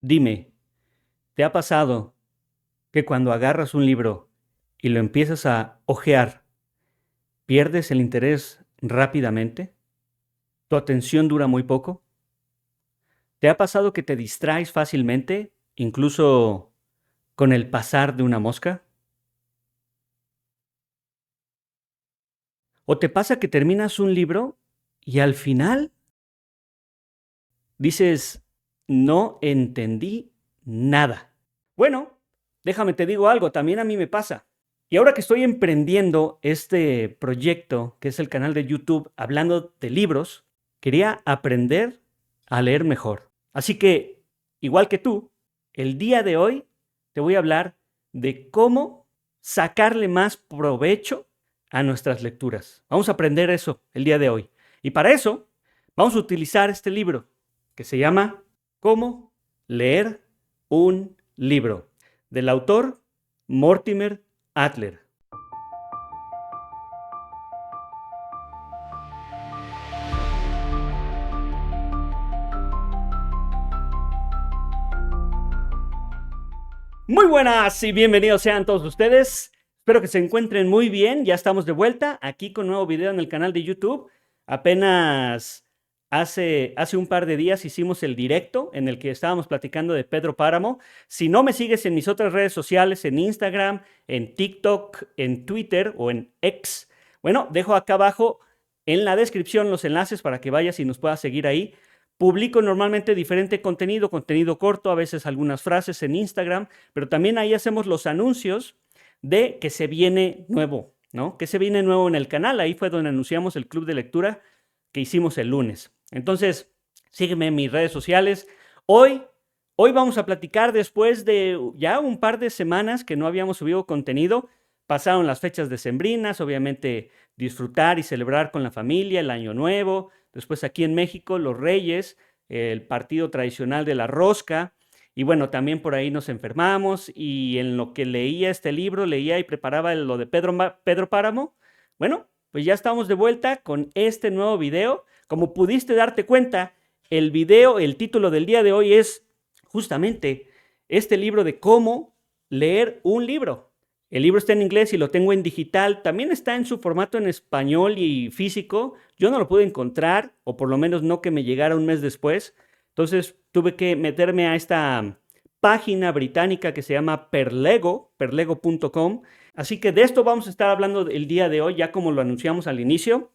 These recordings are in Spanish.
Dime, ¿te ha pasado que cuando agarras un libro y lo empiezas a hojear, pierdes el interés rápidamente? ¿Tu atención dura muy poco? ¿Te ha pasado que te distraes fácilmente, incluso con el pasar de una mosca? ¿O te pasa que terminas un libro y al final dices, no entendí nada? Bueno, déjame te digo algo, también a mí me pasa. Y ahora que estoy emprendiendo este proyecto, que es el canal de YouTube, hablando de libros, quería aprender a leer mejor. Así que, igual que tú, el día de hoy te voy a hablar de cómo sacarle más provecho a nuestras lecturas. Vamos a aprender eso el día de hoy. Y para eso, vamos a utilizar este libro que se llama Cómo leer un libro, del autor Mortimer Adler. Muy buenas y bienvenidos sean todos ustedes. Espero que se encuentren muy bien. Ya estamos de vuelta aquí con un nuevo video en el canal de YouTube. Apenas hace un par de días hicimos el directo en el que estábamos platicando de Pedro Páramo. Si no me sigues en mis otras redes sociales, en Instagram, en TikTok, en Twitter o en X, bueno, dejo acá abajo en la descripción los enlaces para que vayas y nos puedas seguir ahí. Publico normalmente diferente contenido corto, a veces algunas frases en Instagram, pero también ahí hacemos los anuncios de que se viene nuevo, ¿no? Que se viene nuevo en el canal. Ahí fue donde anunciamos el club de lectura que hicimos el lunes. Entonces, sígueme en mis redes sociales. Hoy vamos a platicar después de ya un par de semanas que no habíamos subido contenido. Pasaron las fechas decembrinas, obviamente disfrutar y celebrar con la familia el Año Nuevo. Después aquí en México, los Reyes, el partido tradicional de la rosca. Y bueno, también por ahí nos enfermamos y en lo que leía este libro, leía y preparaba lo de Pedro Páramo. Bueno, pues ya estamos de vuelta con este nuevo video. Como pudiste darte cuenta, el video, el título del día de hoy es justamente este libro de cómo leer un libro. El libro está en inglés y lo tengo en digital. También está en su formato en español y físico. Yo no lo pude encontrar, o por lo menos no que me llegara un mes después. Entonces tuve que meterme a esta página británica que se llama perlego.com. Así que de esto vamos a estar hablando el día de hoy, ya como lo anunciamos al inicio.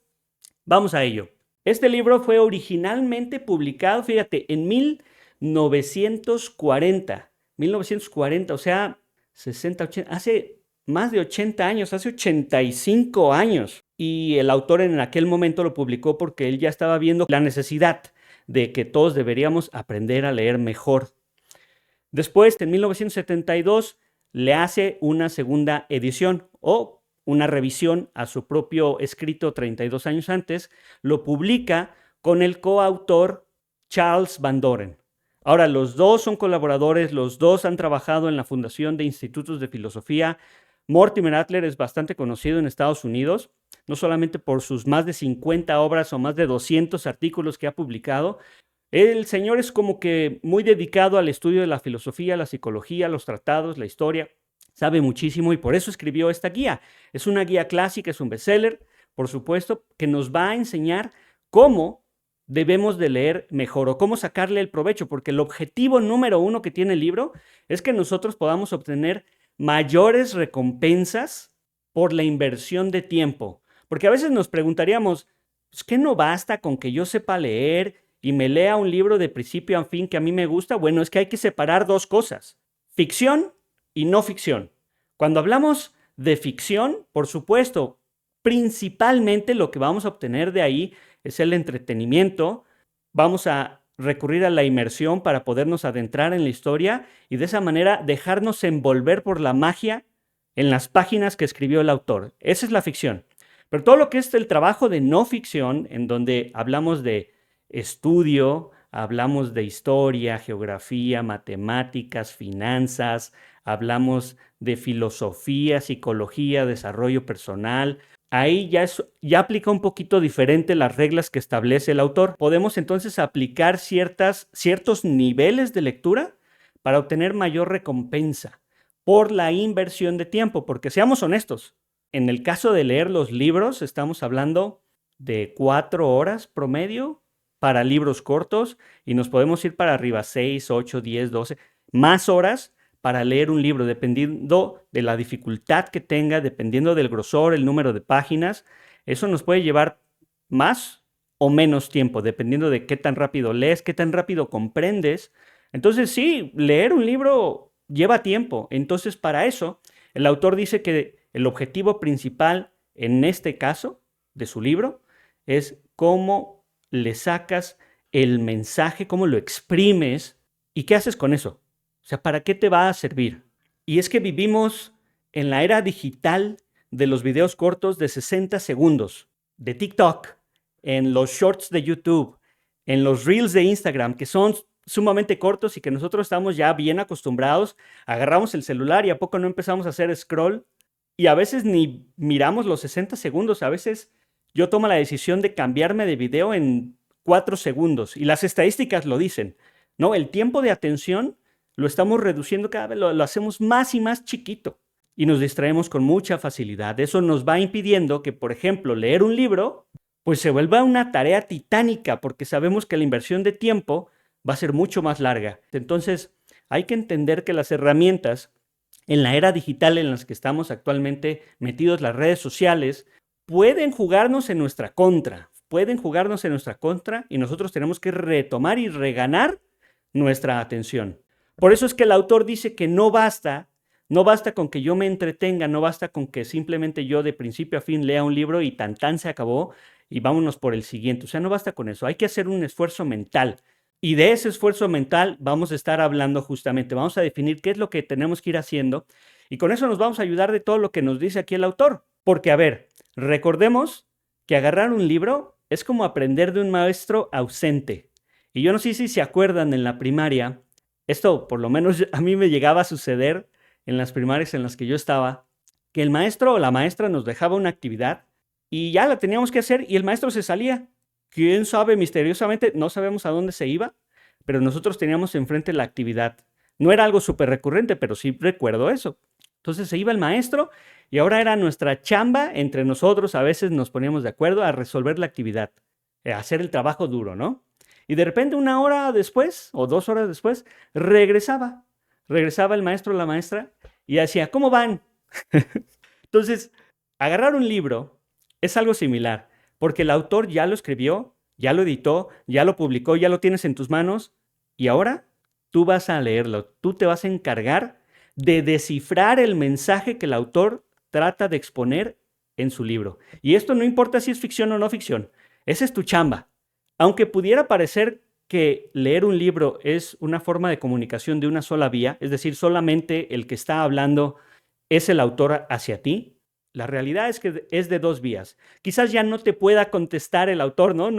Vamos a ello. Este libro fue originalmente publicado, fíjate, en 1940. 1940, o sea, 60, 80, hace más de 80 años, hace 85 años. Y el autor en aquel momento lo publicó porque él ya estaba viendo la necesidad de que todos deberíamos aprender a leer mejor. Después, en 1972, le hace una segunda edición o una revisión a su propio escrito 32 años antes, lo publica con el coautor Charles Van Doren. Ahora, los dos son colaboradores, los dos han trabajado en la Fundación de Institutos de Filosofía. Mortimer Adler es bastante conocido en Estados Unidos, no solamente por sus más de 50 obras o más de 200 artículos que ha publicado. El señor es como que muy dedicado al estudio de la filosofía, la psicología, los tratados, la historia. Sabe muchísimo y por eso escribió esta guía. Es una guía clásica, es un bestseller, por supuesto, que nos va a enseñar cómo debemos de leer mejor o cómo sacarle el provecho, porque el objetivo número uno que tiene el libro es que nosotros podamos obtener mayores recompensas por la inversión de tiempo. Porque a veces nos preguntaríamos, ¿es que no basta con que yo sepa leer y me lea un libro de principio a fin que a mí me gusta? Bueno, es que hay que separar dos cosas, ficción y no ficción. Cuando hablamos de ficción, por supuesto, principalmente lo que vamos a obtener de ahí es el entretenimiento. Vamos a recurrir a la inmersión para podernos adentrar en la historia y de esa manera dejarnos envolver por la magia en las páginas que escribió el autor. Esa es la ficción. Pero todo lo que es el trabajo de no ficción, en donde hablamos de estudio, hablamos de historia, geografía, matemáticas, finanzas, hablamos de filosofía, psicología, desarrollo personal. Ahí ya aplica un poquito diferente las reglas que establece el autor. Podemos entonces aplicar ciertos niveles de lectura para obtener mayor recompensa por la inversión de tiempo, porque seamos honestos, en el caso de leer los libros, estamos hablando de 4 horas promedio para libros cortos y nos podemos ir para arriba, 6, 8, 10, 12, más horas para leer un libro, dependiendo de la dificultad que tenga, dependiendo del grosor, el número de páginas. Eso nos puede llevar más o menos tiempo, dependiendo de qué tan rápido lees, qué tan rápido comprendes. Entonces, sí, leer un libro lleva tiempo. Entonces, para eso, el autor dice que el objetivo principal en este caso de su libro es cómo le sacas el mensaje, cómo lo exprimes y qué haces con eso. O sea, ¿para qué te va a servir? Y es que vivimos en la era digital de los videos cortos de 60 segundos, de TikTok, en los shorts de YouTube, en los reels de Instagram, que son sumamente cortos y que nosotros estamos ya bien acostumbrados. Agarramos el celular y a poco no empezamos a hacer scroll y a veces ni miramos los 60 segundos. A veces yo tomo la decisión de cambiarme de video en 4 segundos y las estadísticas lo dicen, ¿no? El tiempo de atención lo estamos reduciendo cada vez, lo hacemos más y más chiquito y nos distraemos con mucha facilidad. Eso nos va impidiendo que, por ejemplo, leer un libro, pues se vuelva una tarea titánica porque sabemos que la inversión de tiempo va a ser mucho más larga. Entonces, hay que entender que las herramientas en la era digital en las que estamos actualmente metidos, las redes sociales, pueden jugarnos en nuestra contra. Pueden jugarnos en nuestra contra y nosotros tenemos que retomar y reganar nuestra atención. Por eso es que el autor dice que no basta con que yo me entretenga, no basta con que simplemente yo de principio a fin lea un libro y tan se acabó y vámonos por el siguiente. O sea, no basta con eso, hay que hacer un esfuerzo mental. Y de ese esfuerzo mental vamos a estar hablando justamente, vamos a definir qué es lo que tenemos que ir haciendo y con eso nos vamos a ayudar de todo lo que nos dice aquí el autor. Porque, a ver, recordemos que agarrar un libro es como aprender de un maestro ausente. Y yo no sé si se acuerdan en la primaria, esto por lo menos a mí me llegaba a suceder en las primarias en las que yo estaba, que el maestro o la maestra nos dejaba una actividad y ya la teníamos que hacer y el maestro se salía. ¿Quién sabe? Misteriosamente, no sabemos a dónde se iba, pero nosotros teníamos enfrente la actividad. No era algo súper recurrente, pero sí recuerdo eso. Entonces se iba el maestro y ahora era nuestra chamba entre nosotros, a veces nos poníamos de acuerdo a resolver la actividad, a hacer el trabajo duro, ¿no? Y de repente 1 hora después o 2 horas después regresaba el maestro o la maestra y decía, ¿cómo van? Entonces, agarrar un libro es algo similar, porque el autor ya lo escribió, ya lo editó, ya lo publicó, ya lo tienes en tus manos y ahora tú vas a leerlo, tú te vas a encargar de descifrar el mensaje que el autor trata de exponer en su libro. Y esto no importa si es ficción o no ficción, esa es tu chamba. Aunque pudiera parecer que leer un libro es una forma de comunicación de una sola vía, es decir, solamente el que está hablando es el autor hacia ti, la realidad es que es de 2 vías. Quizás ya no te pueda contestar el autor, ¿no?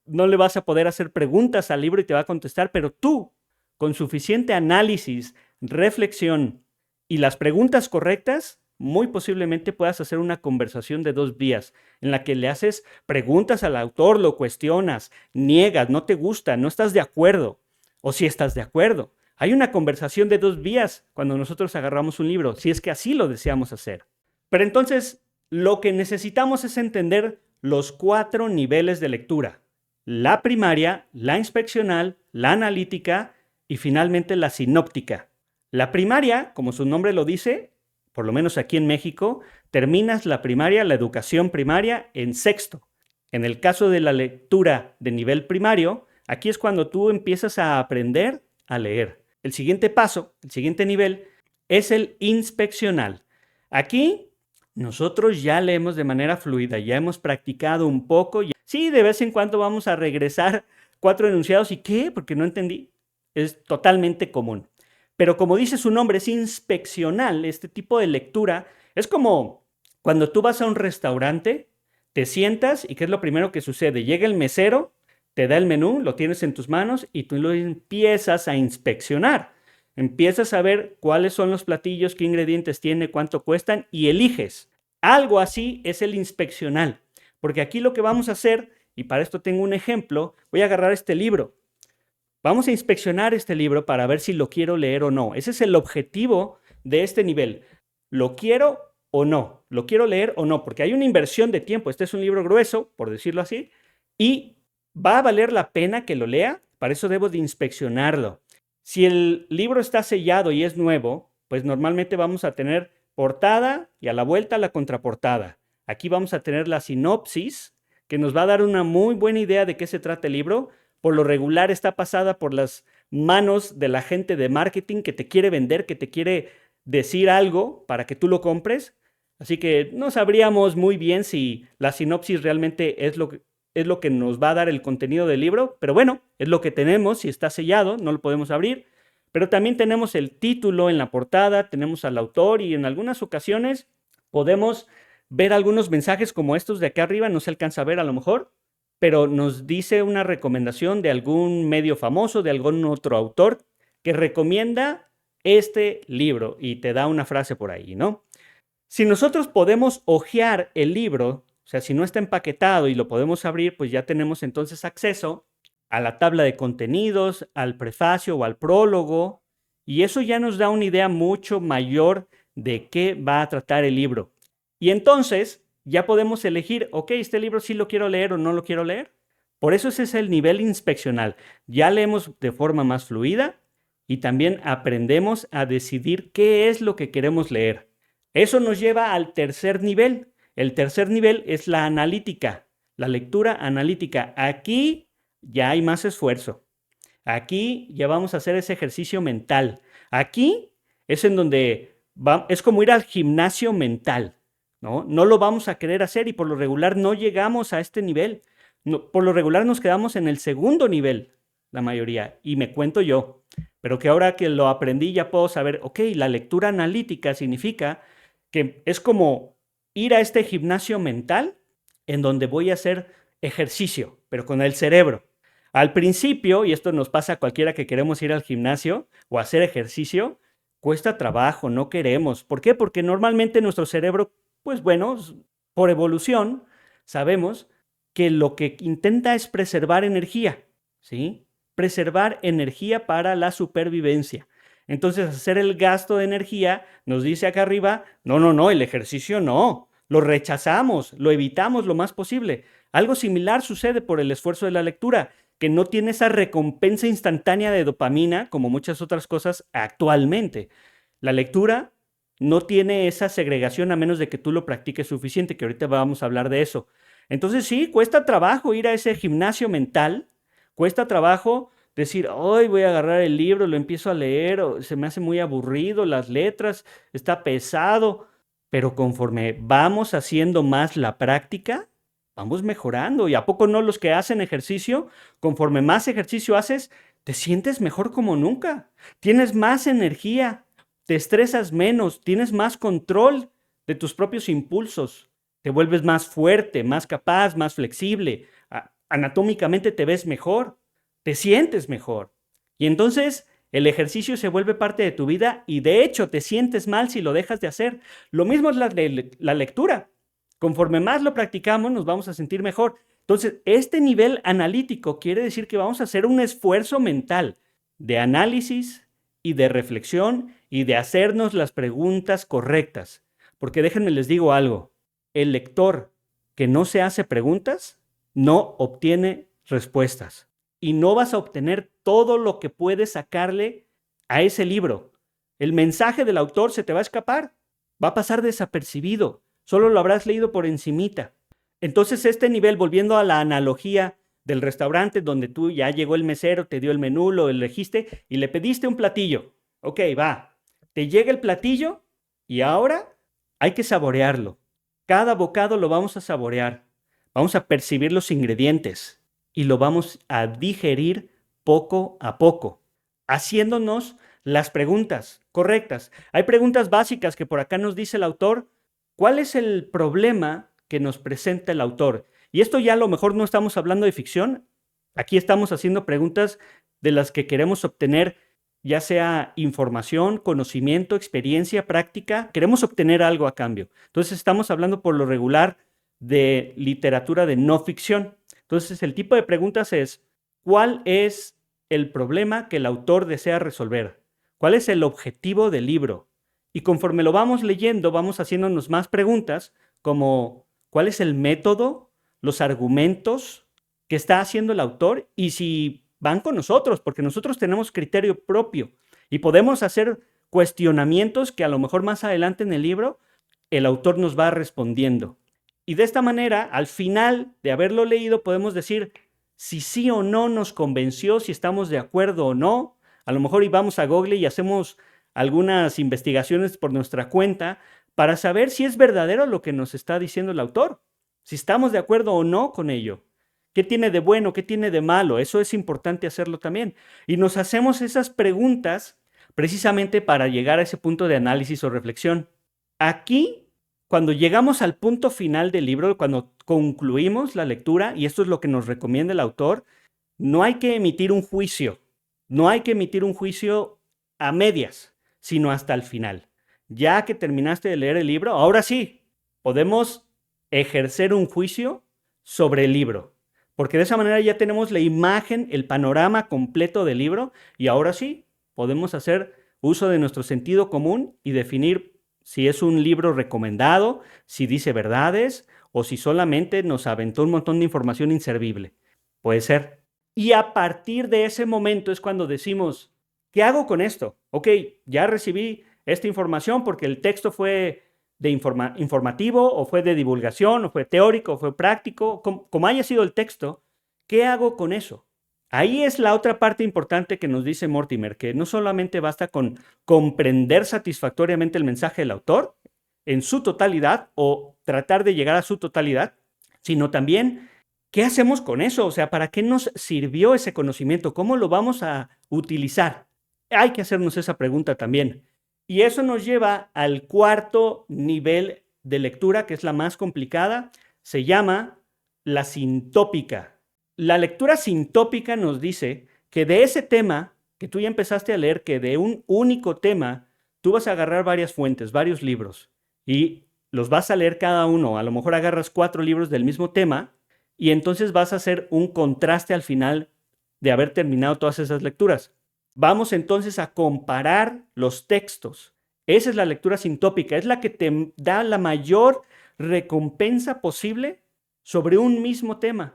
No le vas a poder hacer preguntas al libro y te va a contestar, pero tú, con suficiente análisis, reflexión y las preguntas correctas, muy posiblemente puedas hacer una conversación de 2 vías, en la que le haces preguntas al autor, lo cuestionas, niegas, no te gusta, no estás de acuerdo, o si estás de acuerdo. Hay una conversación de 2 vías cuando nosotros agarramos un libro, si es que así lo deseamos hacer. Pero entonces, lo que necesitamos es entender los 4 niveles de lectura: la primaria, la inspeccional, la analítica y finalmente la sinóptica. La primaria, como su nombre lo dice, por lo menos aquí en México, terminas la primaria, la educación primaria, en sexto. En el caso de la lectura de nivel primario, aquí es cuando tú empiezas a aprender a leer. El siguiente paso, el siguiente nivel, es el inspeccional. Aquí nosotros ya leemos de manera fluida, ya hemos practicado un poco. Sí, de vez en cuando vamos a regresar 4 enunciados. ¿Y qué? Porque no entendí. Es totalmente común. Pero como dice su nombre, es inspeccional. Este tipo de lectura es como cuando tú vas a un restaurante, te sientas y ¿qué es lo primero que sucede? Llega el mesero, te da el menú, lo tienes en tus manos y tú lo empiezas a inspeccionar. Empiezas a ver cuáles son los platillos, qué ingredientes tiene, cuánto cuestan y eliges. Algo así es el inspeccional, porque aquí lo que vamos a hacer, y para esto tengo un ejemplo, voy a agarrar este libro. Vamos a inspeccionar este libro para ver si lo quiero leer o no. Ese es el objetivo de este nivel. ¿Lo quiero o no? ¿Lo quiero leer o no? Porque hay una inversión de tiempo. Este es un libro grueso, por decirlo así, y va a valer la pena que lo lea. Para eso debo de inspeccionarlo. Si el libro está sellado y es nuevo, pues normalmente vamos a tener portada y a la vuelta la contraportada. Aquí vamos a tener la sinopsis, que nos va a dar una muy buena idea de qué se trata el libro. Por lo regular está pasada por las manos de la gente de marketing que te quiere vender, que te quiere decir algo para que tú lo compres. Así que no sabríamos muy bien si la sinopsis realmente es lo que nos va a dar el contenido del libro, pero bueno, es lo que tenemos. Si está sellado, no lo podemos abrir. Pero también tenemos el título en la portada, tenemos al autor y en algunas ocasiones podemos ver algunos mensajes como estos de acá arriba, no se alcanza a ver a lo mejor, pero nos dice una recomendación de algún medio famoso, de algún otro autor que recomienda este libro y te da una frase por ahí, ¿no? Si nosotros podemos hojear el libro, o sea, si no está empaquetado y lo podemos abrir, pues ya tenemos entonces acceso a la tabla de contenidos, al prefacio o al prólogo, y eso ya nos da una idea mucho mayor de qué va a tratar el libro. Y entonces ya podemos elegir, ok, este libro sí lo quiero leer o no lo quiero leer. Por eso ese es el nivel inspeccional. Ya leemos de forma más fluida y también aprendemos a decidir qué es lo que queremos leer. Eso nos lleva al tercer nivel. El tercer nivel es la analítica, la lectura analítica. Aquí ya hay más esfuerzo. Aquí ya vamos a hacer ese ejercicio mental. Aquí es en donde es como ir al gimnasio mental, ¿no? No lo vamos a querer hacer y por lo regular no llegamos a este nivel. No, por lo regular nos quedamos en el segundo nivel, la mayoría, y me cuento yo. Pero que ahora que lo aprendí ya puedo saber, ok, la lectura analítica significa que es como ir a este gimnasio mental en donde voy a hacer ejercicio, pero con el cerebro. Al principio, y esto nos pasa a cualquiera que queremos ir al gimnasio o hacer ejercicio, cuesta trabajo, no queremos. ¿Por qué? Porque normalmente nuestro cerebro, pues bueno, por evolución, sabemos que lo que intenta es preservar energía, ¿sí? Preservar energía para la supervivencia. Entonces, hacer el gasto de energía nos dice acá arriba, no, no, no, el ejercicio no, lo rechazamos, lo evitamos lo más posible. Algo similar sucede por el esfuerzo de la lectura, que no tiene esa recompensa instantánea de dopamina como muchas otras cosas actualmente. La lectura no tiene esa segregación a menos de que tú lo practiques suficiente, que ahorita vamos a hablar de eso. Entonces sí, cuesta trabajo ir a ese gimnasio mental, cuesta trabajo decir, hoy voy a agarrar el libro, lo empiezo a leer, o se me hace muy aburrido, las letras, está pesado, pero conforme vamos haciendo más la práctica, vamos mejorando. ¿Y a poco no los que hacen ejercicio, conforme más ejercicio haces, te sientes mejor como nunca? Tienes más energía, te estresas menos, tienes más control de tus propios impulsos, te vuelves más fuerte, más capaz, más flexible, anatómicamente te ves mejor, te sientes mejor. Y entonces el ejercicio se vuelve parte de tu vida y de hecho te sientes mal si lo dejas de hacer. Lo mismo es la lectura. Conforme más lo practicamos, nos vamos a sentir mejor. Entonces, este nivel analítico quiere decir que vamos a hacer un esfuerzo mental de análisis y de reflexión y de hacernos las preguntas correctas. Porque déjenme les digo algo, el lector que no se hace preguntas no obtiene respuestas y no vas a obtener todo lo que puedes sacarle a ese libro. El mensaje del autor se te va a escapar, va a pasar desapercibido, solo lo habrás leído por encimita. Entonces este nivel, volviendo a la analogía del restaurante donde tú ya llegó el mesero, te dio el menú, lo elegiste y le pediste un platillo. Ok, va, te llega el platillo y ahora hay que saborearlo. Cada bocado lo vamos a saborear, vamos a percibir los ingredientes y lo vamos a digerir poco a poco, haciéndonos las preguntas correctas. Hay preguntas básicas que por acá nos dice el autor. ¿Cuál es el problema que nos presenta el autor? Y esto ya a lo mejor no estamos hablando de ficción. Aquí estamos haciendo preguntas de las que queremos obtener ya sea información, conocimiento, experiencia, práctica. Queremos obtener algo a cambio. Entonces estamos hablando por lo regular de literatura de no ficción. Entonces el tipo de preguntas es, ¿cuál es el problema que el autor desea resolver? ¿Cuál es el objetivo del libro? Y conforme lo vamos leyendo, vamos haciéndonos más preguntas como ¿cuál es el método, los argumentos que está haciendo el autor? Y si van con nosotros, porque nosotros tenemos criterio propio y podemos hacer cuestionamientos que a lo mejor más adelante en el libro el autor nos va respondiendo. Y de esta manera, al final de haberlo leído, podemos decir si sí o no nos convenció, si estamos de acuerdo o no. A lo mejor íbamos a Google y hacemos algunas investigaciones por nuestra cuenta para saber si es verdadero lo que nos está diciendo el autor, si estamos de acuerdo o no con ello. ¿Qué tiene de bueno? ¿Qué tiene de malo? Eso es importante hacerlo también. Y nos hacemos esas preguntas precisamente para llegar a ese punto de análisis o reflexión. Aquí, cuando llegamos al punto final del libro, cuando concluimos la lectura, y esto es lo que nos recomienda el autor, no hay que emitir un juicio. No hay que emitir un juicio a medias, sino hasta el final. Ya que terminaste de leer el libro, ahora sí, podemos ejercer un juicio sobre el libro. Porque de esa manera ya tenemos la imagen, el panorama completo del libro y ahora sí podemos hacer uso de nuestro sentido común y definir si es un libro recomendado, si dice verdades o si solamente nos aventó un montón de información inservible. Puede ser. Y a partir de ese momento es cuando decimos, ¿qué hago con esto? Ok, ya recibí esta información porque el texto fue de informativo o fue de divulgación o fue teórico o fue práctico, como haya sido el texto, ¿qué hago con eso? Ahí es la otra parte importante que nos dice Mortimer, que no solamente basta con comprender satisfactoriamente el mensaje del autor en su totalidad o tratar de llegar a su totalidad, sino también ¿qué hacemos con eso? O sea, ¿para qué nos sirvió ese conocimiento? ¿Cómo lo vamos a utilizar? Hay que hacernos esa pregunta también. Y eso nos lleva al cuarto nivel de lectura, que es la más complicada. Se llama la sintópica. La lectura sintópica nos dice que de ese tema que tú ya empezaste a leer, que de un único tema, tú vas a agarrar varias fuentes, varios libros, y los vas a leer cada uno. A lo mejor agarras 4 libros del mismo tema, y entonces vas a hacer un contraste al final de haber terminado todas esas lecturas. Vamos entonces a comparar los textos. Esa es la lectura sintópica, es la que te da la mayor recompensa posible sobre un mismo tema.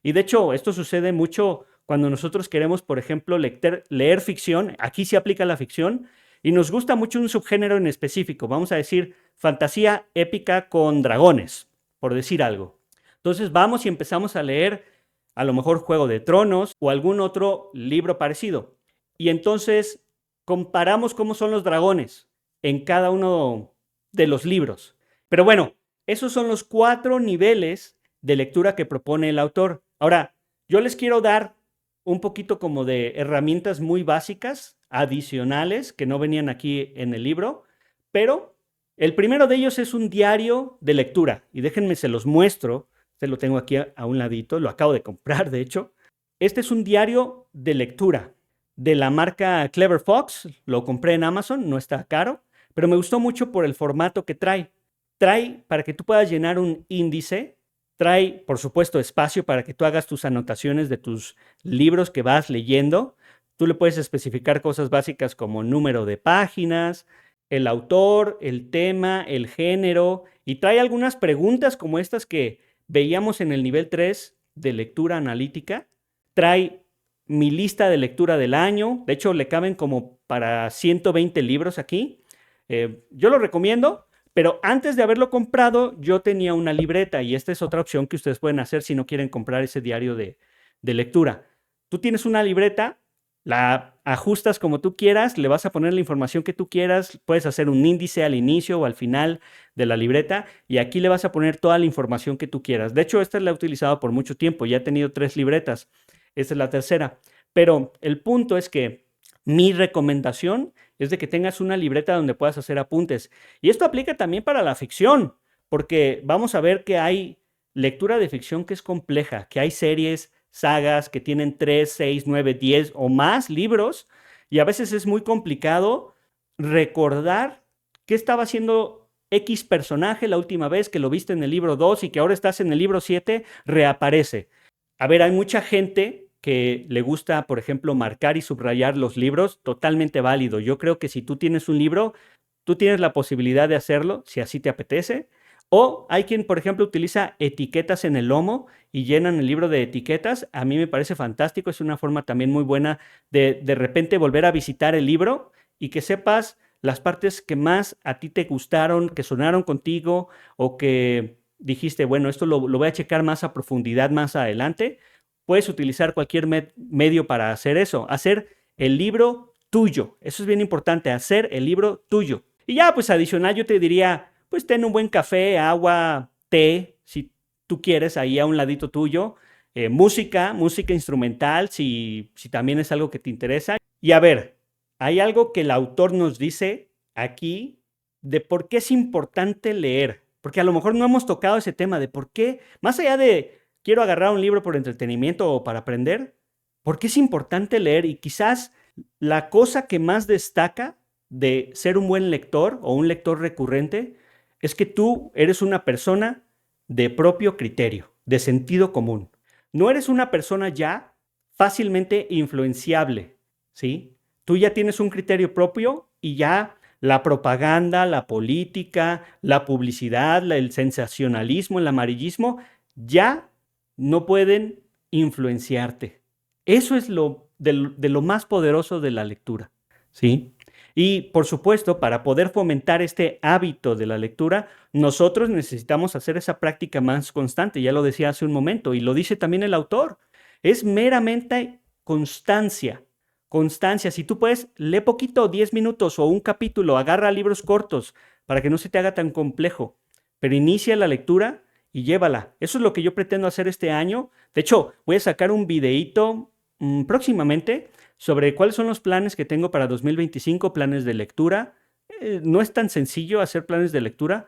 Y de hecho, esto sucede mucho cuando nosotros queremos, por ejemplo, leer ficción. Aquí se aplica la ficción y nos gusta mucho un subgénero en específico. Vamos a decir fantasía épica con dragones, por decir algo. Entonces vamos y empezamos a leer a lo mejor Juego de Tronos o algún otro libro parecido. Y entonces comparamos cómo son los dragones en cada uno de los libros. Pero bueno, esos son los 4 niveles de lectura que propone el autor. Ahora, yo les quiero dar un poquito como de herramientas muy básicas, adicionales, que no venían aquí en el libro, pero el primero de ellos es un diario de lectura. Y déjenme, se los muestro. Este lo tengo aquí a un ladito, lo acabo de comprar, de hecho. Este es un diario de lectura de la marca Clever Fox. Lo compré en Amazon, no está caro, pero me gustó mucho por el formato que trae. Trae para que tú puedas llenar un índice. Trae, por supuesto, espacio para que tú hagas tus anotaciones de tus libros que vas leyendo. Tú le puedes especificar cosas básicas como número de páginas, el autor, el tema, el género, y trae algunas preguntas como estas que veíamos en el nivel 3 de lectura analítica. Trae mi lista de lectura del año. De hecho, le caben como para 120 libros aquí. Yo lo recomiendo, pero antes de haberlo comprado, yo tenía una libreta y esta es otra opción que ustedes pueden hacer si no quieren comprar ese diario de lectura. Tú tienes una libreta, la ajustas como tú quieras, le vas a poner la información que tú quieras, puedes hacer un índice al inicio o al final de la libreta y aquí le vas a poner toda la información que tú quieras. De hecho, esta la he utilizado por mucho tiempo, ya he tenido 3 libretas, esta es la tercera, pero el punto es que mi recomendación es de que tengas una libreta donde puedas hacer apuntes. Y esto aplica también para la ficción, porque vamos a ver que hay lectura de ficción que es compleja, que hay series, sagas que tienen 3, 6, 9, 10 o más libros, y a veces es muy complicado recordar qué estaba haciendo X personaje la última vez que lo viste en el libro 2 y que ahora estás en el libro 7, reaparece. A ver, hay mucha gente que le gusta, por ejemplo, marcar y subrayar los libros, totalmente válido. Yo creo que si tú tienes un libro, tú tienes la posibilidad de hacerlo, si así te apetece. O hay quien, por ejemplo, utiliza etiquetas en el lomo y llenan el libro de etiquetas. A mí me parece fantástico, es una forma también muy buena de repente volver a visitar el libro y que sepas las partes que más a ti te gustaron, que sonaron contigo o que dijiste, bueno, esto lo voy a checar más a profundidad más adelante. Puedes utilizar cualquier medio para hacer eso, hacer el libro tuyo. Eso es bien importante, hacer el libro tuyo. Y ya, pues adicional, yo te diría, pues ten un buen café, agua, té, si tú quieres, ahí a un ladito tuyo. Música instrumental, si también es algo que te interesa. Y a ver, hay algo que el autor nos dice aquí de por qué es importante leer. Porque a lo mejor no hemos tocado ese tema de por qué, más allá de quiero agarrar un libro por entretenimiento o para aprender, por qué es importante leer. Y quizás la cosa que más destaca de ser un buen lector o un lector recurrente es que tú eres una persona de propio criterio, de sentido común. No eres una persona ya fácilmente influenciable, ¿sí? Tú ya tienes un criterio propio y ya la propaganda, la política, la publicidad, el sensacionalismo, el amarillismo, ya no pueden influenciarte. Eso es de lo más poderoso de la lectura, ¿sí? Y por supuesto, para poder fomentar este hábito de la lectura, nosotros necesitamos hacer esa práctica más constante. Ya lo decía hace un momento y lo dice también el autor. Es meramente constancia. Constancia. Si tú puedes, lee poquito, 10 minutos o un capítulo, agarra libros cortos para que no se te haga tan complejo, pero inicia la lectura y llévala. Eso es lo que yo pretendo hacer este año. De hecho, voy a sacar un videíto próximamente sobre cuáles son los planes que tengo para 2025, planes de lectura. No es tan sencillo hacer planes de lectura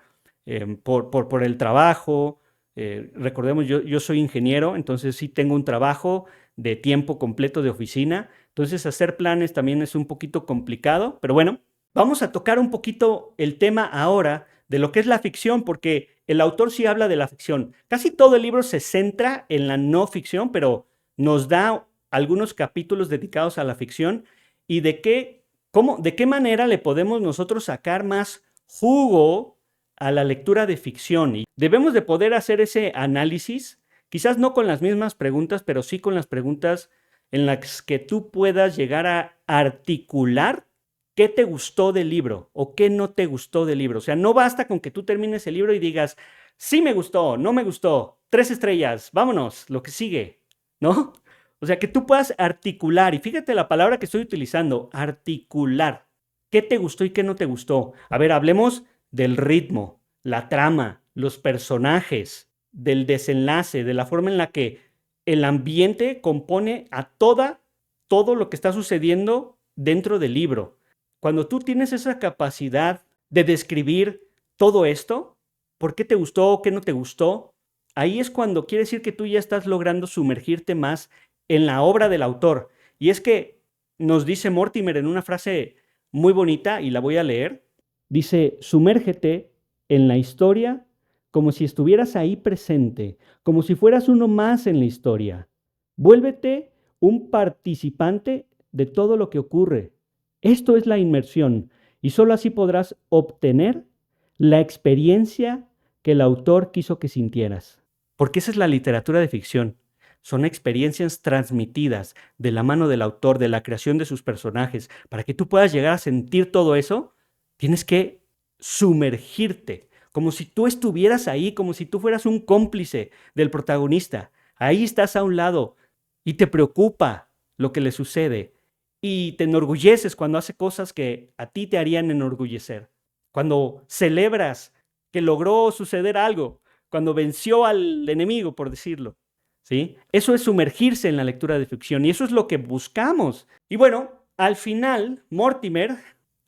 por el trabajo. Recordemos, yo soy ingeniero, entonces sí tengo un trabajo de tiempo completo de oficina. Entonces hacer planes también es un poquito complicado, pero bueno, vamos a tocar un poquito el tema ahora de lo que es la ficción, porque el autor sí habla de la ficción. Casi todo el libro se centra en la no ficción, pero nos da algunos capítulos dedicados a la ficción y de qué manera le podemos nosotros sacar más jugo a la lectura de ficción. Y debemos de poder hacer ese análisis, quizás no con las mismas preguntas, pero sí con las preguntas en las que tú puedas llegar a articular qué te gustó del libro o qué no te gustó del libro. O sea, no basta con que tú termines el libro y digas, sí me gustó, no me gustó, 3 estrellas, vámonos, lo que sigue, ¿no? O sea, que tú puedas articular, y fíjate la palabra que estoy utilizando, articular. ¿Qué te gustó y qué no te gustó? A ver, hablemos del ritmo, la trama, los personajes, del desenlace, de la forma en la que el ambiente compone a todo lo que está sucediendo dentro del libro. Cuando tú tienes esa capacidad de describir todo esto, por qué te gustó, qué no te gustó, ahí es cuando quiere decir que tú ya estás logrando sumergirte más en la obra del autor. Y es que nos dice Mortimer en una frase muy bonita, y la voy a leer, dice, sumérgete en la historia como si estuvieras ahí presente, como si fueras uno más en la historia. Vuélvete un participante de todo lo que ocurre. Esto es la inmersión, y solo así podrás obtener la experiencia que el autor quiso que sintieras. Porque esa es la literatura de ficción. Son experiencias transmitidas de la mano del autor, de la creación de sus personajes. Para que tú puedas llegar a sentir todo eso, tienes que sumergirte, como si tú estuvieras ahí, como si tú fueras un cómplice del protagonista. Ahí estás a un lado y te preocupa lo que le sucede y te enorgulleces cuando hace cosas que a ti te harían enorgullecer. Cuando celebras que logró suceder algo, cuando venció al enemigo, por decirlo. ¿Sí? Eso es sumergirse en la lectura de ficción y eso es lo que buscamos. Y bueno, al final, Mortimer,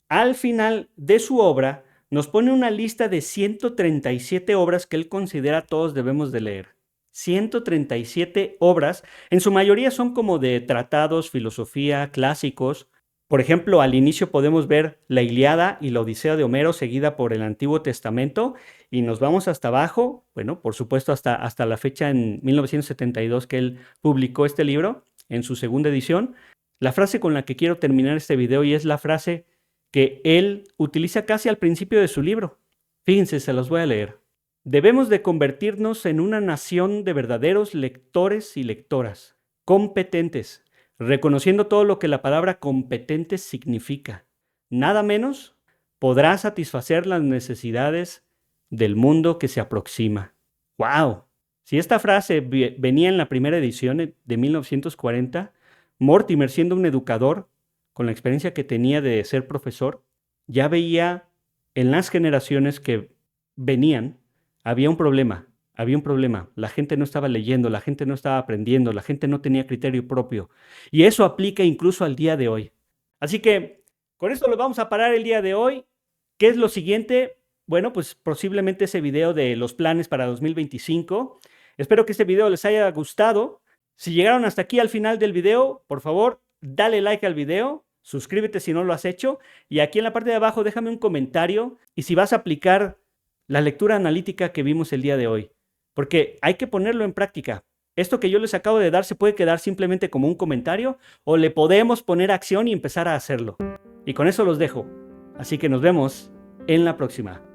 al final de su obra, nos pone una lista de 137 obras que él considera todos debemos de leer. 137 obras, en su mayoría son como de tratados, filosofía, clásicos. Por ejemplo, al inicio podemos ver la Ilíada y la Odisea de Homero seguida por el Antiguo Testamento y nos vamos hasta abajo, bueno, por supuesto hasta la fecha en 1972 que él publicó este libro, en su segunda edición. La frase con la que quiero terminar este video, y es la frase que él utiliza casi al principio de su libro. Fíjense, se los voy a leer. Debemos de convertirnos en una nación de verdaderos lectores y lectoras, competentes, reconociendo todo lo que la palabra competente significa. Nada menos podrá satisfacer las necesidades del mundo que se aproxima. ¡Wow! Si esta frase venía en la primera edición de 1940, Mortimer, siendo un educador, con la experiencia que tenía de ser profesor, ya veía en las generaciones que venían, había un problema. La gente no estaba leyendo, la gente no estaba aprendiendo, la gente no tenía criterio propio. Y eso aplica incluso al día de hoy. Así que con esto lo vamos a parar el día de hoy. ¿Qué es lo siguiente? Bueno, pues posiblemente ese video de los planes para 2025. Espero que este video les haya gustado. Si llegaron hasta aquí al final del video, por favor, dale like al video, suscríbete si no lo has hecho, y aquí en la parte de abajo déjame un comentario y si vas a aplicar la lectura analítica que vimos el día de hoy, porque hay que ponerlo en práctica. Esto que yo les acabo de dar se puede quedar simplemente como un comentario o le podemos poner acción y empezar a hacerlo. Y con eso los dejo. Así que nos vemos en la próxima.